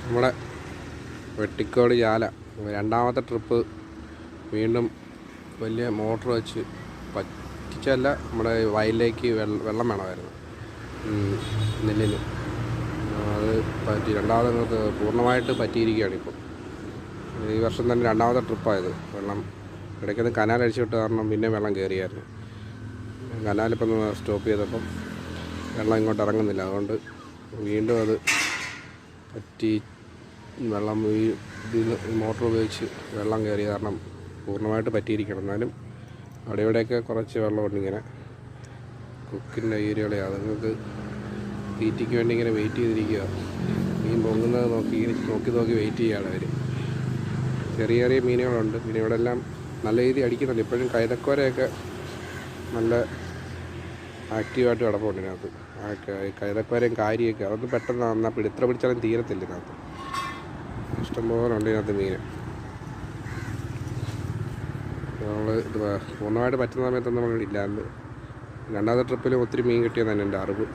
നമ്മുടെ വെട്ടിക്കോട് ചാല രണ്ടാമത്തെ ട്രിപ്പ് വീണ്ടും വലിയ മോട്ടർ വെച്ച് പറ്റിച്ചല്ല, നമ്മുടെ വയലിലേക്ക് വെള്ളം വേണമായിരുന്നു നെല്ലിന്. അത് പറ്റി രണ്ടാമത് പൂർണ്ണമായിട്ട് പറ്റിയിരിക്കുകയാണ് ഇപ്പോൾ. ഈ വർഷം തന്നെ രണ്ടാമത്തെ ട്രിപ്പായത്. വെള്ളം ഇടയ്ക്കൊന്ന് കനാൽ അഴിച്ചു വിട്ട് കാരണം പിന്നെ വെള്ളം കയറിയായിരുന്നു. കനാലിപ്പം സ്റ്റോപ്പ് ചെയ്തപ്പം വെള്ളം ഇങ്ങോട്ട് ഇറങ്ങുന്നില്ല. അതുകൊണ്ട് വീണ്ടും അത് പറ്റി വെള്ളം ഈ മോട്ടർ ഉപയോഗിച്ച് വെള്ളം കയറിയ കാരണം പൂർണ്ണമായിട്ട് പറ്റിയിരിക്കണം. എന്നാലും അവിടെ ഇവിടെയൊക്കെ കുറച്ച് വെള്ളമുണ്ട്. ഇങ്ങനെ കുക്കിൻ്റെ ഏരിയകളെ അതുങ്ങൾക്ക് തീറ്റയ്ക്ക് വേണ്ടി ഇങ്ങനെ വെയിറ്റ് ചെയ്തിരിക്കുക. മീൻ പൊങ്ങുന്നത് നോക്കി വെയിറ്റ് ചെയ്യുകയാണ് അവർ. ചെറിയ ചെറിയ മീനുകളുണ്ട്. പിന്നെ ഇവിടെ എല്ലാം നല്ല രീതിയിൽ അടിക്കുന്നുണ്ട്. ഇപ്പോഴും കൈതക്കോരയൊക്കെ നല്ല ആക്റ്റീവായിട്ട് കിടപ്പുണ്ട് ഇതിനകത്ത്. കൈതക്കോരയും കാരിയൊക്കെ അതൊന്നും പെട്ടെന്ന് നന്നാൽ ഇത്ര പിടിച്ചാലും തീരത്തില്ല. ഇതിനകത്ത് ഇഷ്ടംപോലെ ഉണ്ട് ഇതിനകത്ത് മീൻ. നമ്മൾ ഇത് പൂർണ്ണമായിട്ട് പറ്റുന്ന സമയത്തൊന്നും നമ്മൾ ഇല്ലായിരുന്നു. രണ്ടാമത്തെ ട്രിപ്പിൽ ഒത്തിരി മീൻ കിട്ടിയെന്നാണ് എൻ്റെ അറിവ്.